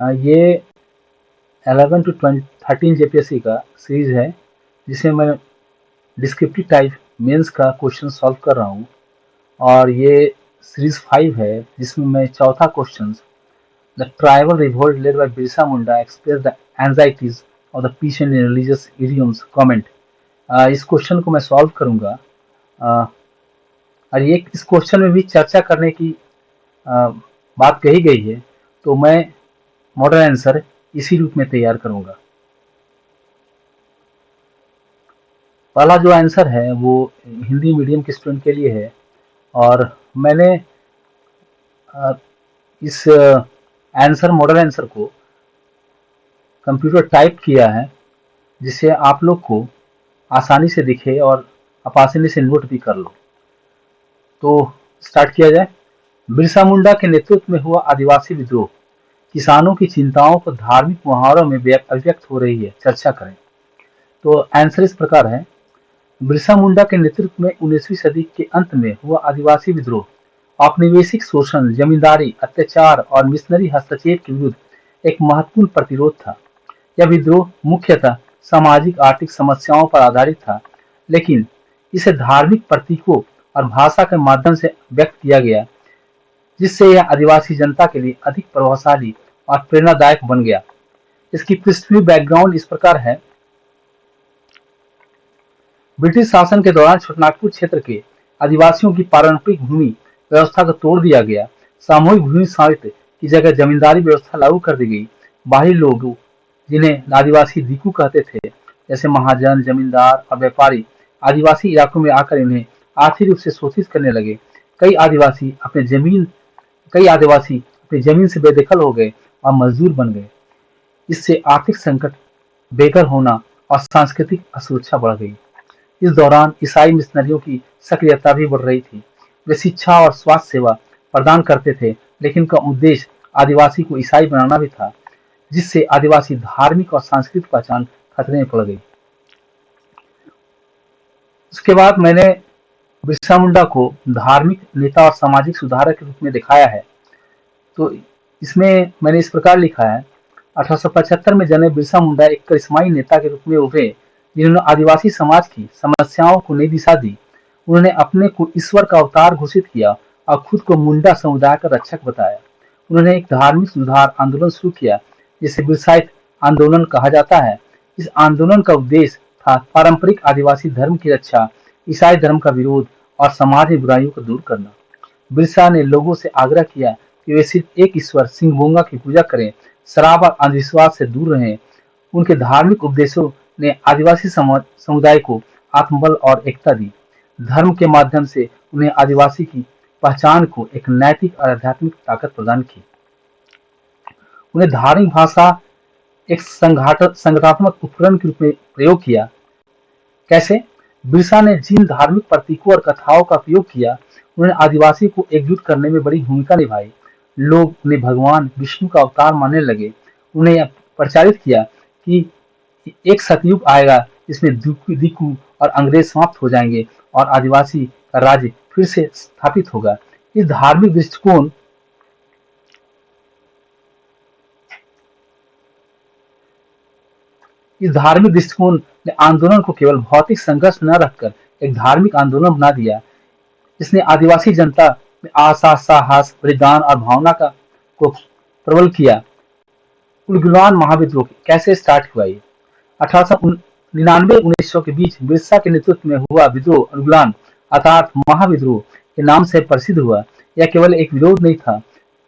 ये 11 to 13 JPSC का series है, जिसमें मैं डिस्क्रिप्टिव टाइप मेंस का क्वेश्चन सॉल्व कर रहा हूँ। और ये सीरीज 5 है, जिसमें मैं चौथा question, the tribal revolt led by Birsa Munda express the anxieties of the pheasant in religious idioms comment, इस क्वेश्चन को मैं सॉल्व करूंगा। अ, और ये इस क्वेश्चन में भी चर्चा करने की अ, बात कही गई है, तो मैं मॉडल आंसर इसी रूप में तैयार करूंगा। पहला जो आंसर है वो हिंदी मीडियम के स्टूडेंट के लिए है, और मैंने अ, इस आंसर मॉडल आंसर को कंप्यूटर टाइप किया है, जिससे आप लोग को आसानी से दिखे और आप आसानी से नोट भी कर लो। तो स्टार्ट किया जाए। बिरसा मुंडा के नेतृत्व में हुआ आदिवासी विद्रोह, किसानों की चिंताओं को धार्मिक मुहावरों में अभिव्यक्त हो रही है, चर्चा करें। तो आंसर इस प्रकार है। बिरसा मुंडा के नेतृत्व में 19वीं सदी के अंत में हुआ आदिवासी विद्रोह औपनिवेशिक शोषण, जमींदारी अत्याचार और मिशनरी हस्तक्षेप के विरुद्ध एक महत्वपूर्ण प्रतिरोध था। यह विद्रोह मुख्यतः सामाजिक आर्थिक समस्याओं पर आधारित था, लेकिन इसे धार्मिक प्रतीकों और भाषा के माध्यम से व्यक्त किया गया, जिससे यह आदिवासी जनता के लिए अधिक प्रभावशाली और प्रेरणादायक बन गया। इसकी पृष्ठभूमि बैकग्राउंड इस प्रकार है। ब्रिटिश शासन के दौरान छोटानागपुर क्षेत्र के आदिवासियों की पारंपरिक भूमि व्यवस्था को तोड़ दिया गया। सामूहिक भूमि स्वामित्व की जगह जमींदारी व्यवस्था लागू कर दी गई। बाहरी लोग, जिन्हें आदिवासी दीकू कहते थे, जैसे महाजन, जमींदार और व्यापारी, आदिवासी इलाकों में आकर इन्हें आर्थिक रूप से शोषित करने लगे। कई आदिवासी अपने जमीन कई आदिवासी अपनी जमीन से बेदखल हो गए और मजदूर बन गए। इससे आर्थिक संकट, बेघर होना और सांस्कृतिक असुरक्षा बढ़ गई। इस दौरान ईसाई मिशनरियों की सक्रियता भी बढ़ रही थी। वे शिक्षा और स्वास्थ्य सेवा प्रदान करते थे, लेकिन उनका उद्देश्य आदिवासी को ईसाई बनाना भी था, जिससे आदिवासी धार्मिक और सांस्कृतिक पहचान खतरे में पड़ गई। उसके बाद मैंने बिरसा मुंडा को धार्मिक नेता और सामाजिक सुधारक के रूप में दिखाया है। तो इसमें मैंने इस प्रकार लिखा है। 1875 में जन्मे बिरसा मुंडा एक करिश्माई नेता के रूप में उभरे, जिन्होंने आदिवासी समाज की समस्याओं को नई दिशा दी। उन्होंने अपने को ईश्वर का अवतार घोषित किया और खुद को मुंडा समुदाय का रक्षक बताया। उन्होंने एक धार्मिक सुधार आंदोलन शुरू किया, जिसे बिरसाइत आंदोलन कहा जाता है। इस आंदोलन का उद्देश्य था पारंपरिक आदिवासी धर्म की रक्षा, ईसाई धर्म का विरोध और समाज में बुराइयों को दूर करना। बिरसा ने लोगों से आग्रह किया कि वे सिर्फ एक ईश्वर सिंगबोंगा की पूजा करें, शराब और अंधविश्वास से दूर रहें। उनके धार्मिक उपदेशों ने आदिवासी समुदाय को आत्मबल और एकता दी। धर्म के माध्यम से उन्हें आदिवासी की पहचान को एक नैतिक और आध्यात्मिक ताकत प्रदान की। उन्हें धार्मिक भाषा एक संगठनात्मक उपकरण के रूप में प्रयोग किया। कैसे? बिरसा ने जिन धार्मिक प्रतीकों और कथाओं का उपयोग किया, उन्होंने आदिवासी को एकजुट करने में बड़ी भूमिका निभाई। लोग उन्हें भगवान विष्णु का अवतार मानने लगे। उन्हें यह प्रचारित किया कि एक सतयुग आएगा, जिसमें दिकू और अंग्रेज समाप्त हो जाएंगे और आदिवासी का राज्य फिर से स्थापित होगा। इस धार्मिक दृष्टिकोण ने आंदोलन को केवल भौतिक संघर्ष न रखकर एक धार्मिक आंदोलन बना दिया। इसने आदिवासी जनता में आशा, साहस, बलिदान और भावना को प्रबल किया। उलगुलान महाविद्रोह कैसे स्टार्ट हुआ? ये 1899-1900 के बीच बिरसा के नेतृत्व में हुआ विद्रोह उलगुलान अर्थात महाविद्रोह के नाम से प्रसिद्ध हुआ। यह केवल एक विरोध नहीं था,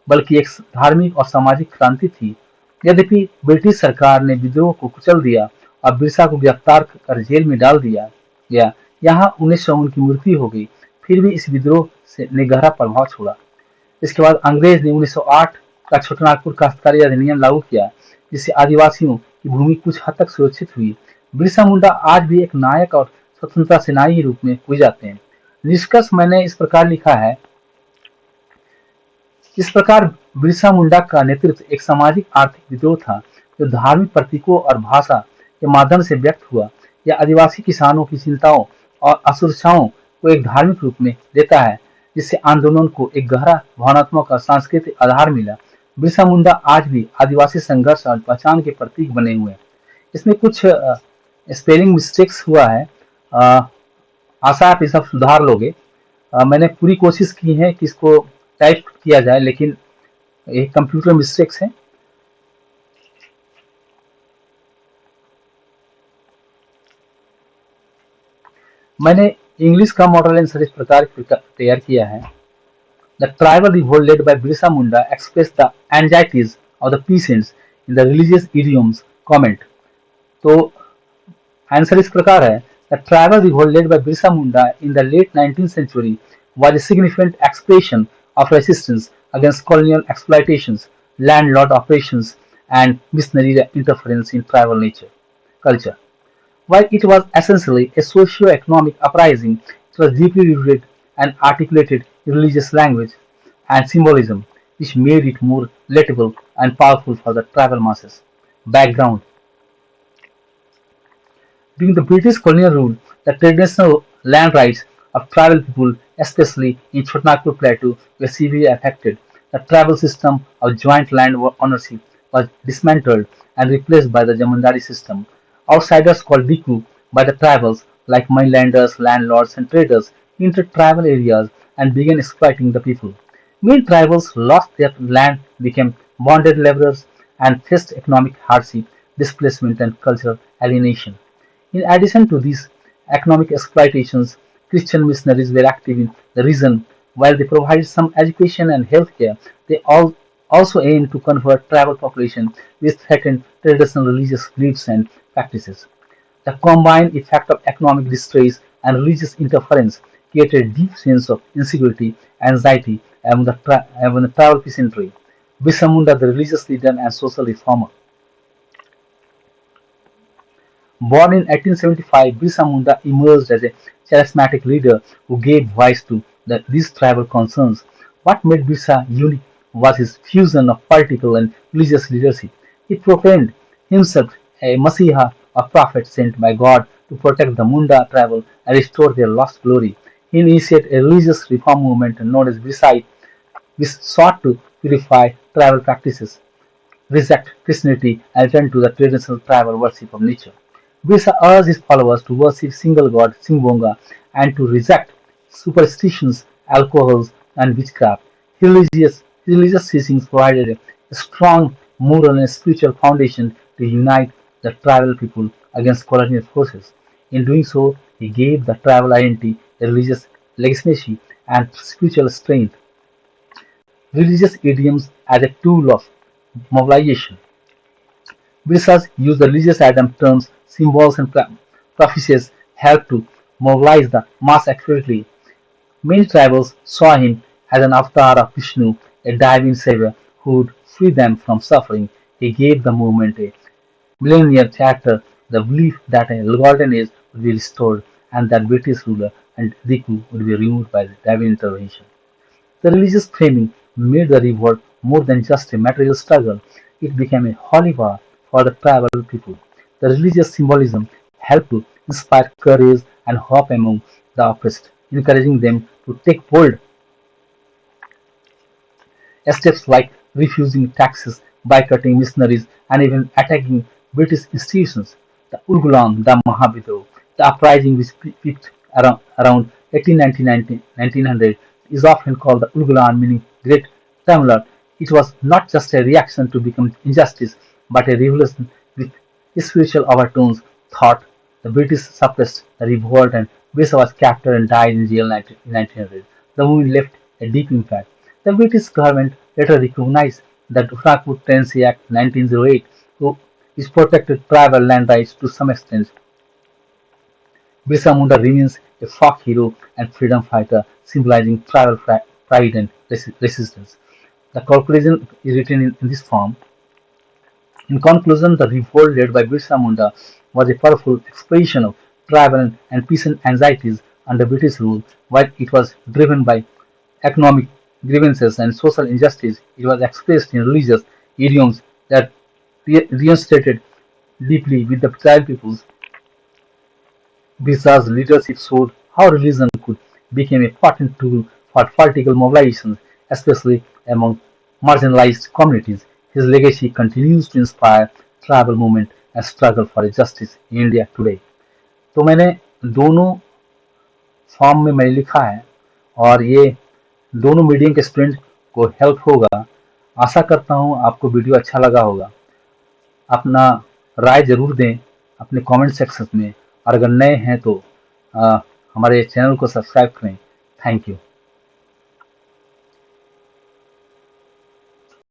बल्कि एक धार्मिक और सामाजिक क्रांति थी। यद्यपि ब्रिटिश सरकार ने विद्रोह को कुचल दिया और बिरसा को गिरफ्तार कर जेल में डाल दिया गया, यहाँ 1900 उनकी मृत्यु हो गई, फिर भी इस विद्रोह ने गहरा प्रभाव छोड़ा। इसके बाद अंग्रेज ने 1908 का छोटानागपुर काश्तकारी अधिनियम लागू किया, जिससे आदिवासियों की भूमि कुछ हद तक सुरक्षित हुई। बिरसा मुंडा आज भी एक नायक और स्वतंत्रता सेनानी के रूप में पूजे जाते हैं। निष्कर्ष मैंने इस प्रकार लिखा है। इस प्रकार बिरसा मुंडा का नेतृत्व एक सामाजिक आर्थिक विद्रोह था, जो धार्मिक प्रतीकों और भाषा के माध्यम से व्यक्त हुआ। यह आदिवासी किसानों की चिंताओं और असुरक्षाओं को एक धार्मिक रूप में देता है, जिससे आंदोलन को एक गहरा भावनात्मक और सांस्कृतिक आधार मिला। बिरसा मुंडा आज भी आदिवासी संघर्ष और पहचान के प्रतीक बने हुए हैं। इसमें कुछ स्पेलिंग मिस्टेक्स हुआ है। अ, आशा आप ये सब सुधार लोगे। मैंने पूरी कोशिश की है कि इसको टाइप किया जाए, लेकिन ये कंप्यूटर मिस्टेक्स है। मैंने इंग्लिश का मॉडल आंसर इस प्रकार तैयार किया है। The tribal revolt led by Birsa Munda expressed the anxieties of the peasants in the religious idioms. Comment. तो आंसर इस प्रकार है: The tribal revolt led by Birsa Munda in the late 19th century was a significant expression of resistance against colonial exploitations, landlord operations, and missionary interference in tribal culture. While it was essentially a socio-economic uprising, it was deeply rooted and articulated in religious language and symbolism, which made it more relatable and powerful for the tribal masses. Background: during the British colonial rule, the traditional land rights of tribal people, especially in Chotanagpur Plateau, were severely affected. The tribal system of joint land ownership was dismantled and replaced by the Jamandari system. Outsiders called Diku by the tribals, like mainlanders, landlords, and traders, entered tribal areas and began exploiting the people. Many tribals lost their land, became bonded laborers, and faced economic hardship, displacement, and cultural alienation. In addition to these economic exploitations, Christian missionaries were active in the region. While they provided some education and healthcare, they also aimed to convert tribal population which threatened traditional religious beliefs and practices. The combined effect of economic distress and religious interference created a deep sense of insecurity and anxiety among the tribal peasantry. Bisamunda, the religious leader and social reformer, born in 1875, Birsa Munda emerged as a charismatic leader who gave voice to these tribal concerns. What made Birsa unique was his fusion of political and religious leadership. He proclaimed himself a Messiah, a prophet sent by God to protect the Munda tribal and restore their lost glory. He initiated a religious reform movement known as Bisai, which sought to purify tribal practices, reject Christianity, and return to the traditional tribal worship of nature. Bisa urged his followers to worship single god Singbonga and to reject superstitions, alcohols, and witchcraft. Religious teachings provided a strong moral and spiritual foundation to unite the tribal people against colonial forces. In doing so, he gave the tribal identity, a religious legitimacy, and spiritual strength. Religious idioms as a tool of mobilization. Research used the religious item terms, symbols, and prophecies helped to mobilize the mass accurately. Many tribals saw him as an avatar of Vishnu, a divine savior who would free them from suffering. He gave the movement a millennial character, the belief that a golden age would be restored and that British ruler and Riku would be removed by divine intervention. The religious framing made the revolt more than just a material struggle; it became a holy war for the tribal people. The religious symbolism helped to inspire courage and hope among the oppressed, encouraging them to take bold steps like refusing taxes, boycotting missionaries, and even attacking British institutions. The Ulgulan, the Mahabidro, the uprising which peaked around 1899-1900 is often called the Ulgulan, meaning Great Tremor. It was not just a reaction to become injustice, but a revolution with spiritual overtones. Thought the British suppressed the revolt and Bisa was captured and died in jail in 1900. The movement left a deep impact. The British government later recognized the Uttarakhand Tenancy Act 1908, which protected tribal land rights to some extent. Birsa Munda remains a folk hero and freedom fighter, symbolizing tribal pride and resistance. The conclusion is written in this form. In conclusion, the revolt led by Birsa Munda was a powerful expression of tribal and peasant anxieties under British rule. While it was driven by economic grievances and social injustice, it was expressed in religious idioms that resonated deeply with the tribal peoples. Birsa's leadership showed how religion could become a potent tool for political mobilization, especially among marginalized communities. His legacy continues to inspire tribal movement and struggle for justice in India today. तो मैंने दोनों form में मैंने लिखा है और ये दोनों मीडियम के स्टूडेंट को हेल्प होगा। आशा करता हूँ आपको वीडियो अच्छा लगा होगा। अपना राय जरूर दें अपने कमेंट सेक्शन में और अगर नए हैं तो हमारे चैनल को सब्सक्राइब करें। Thank you.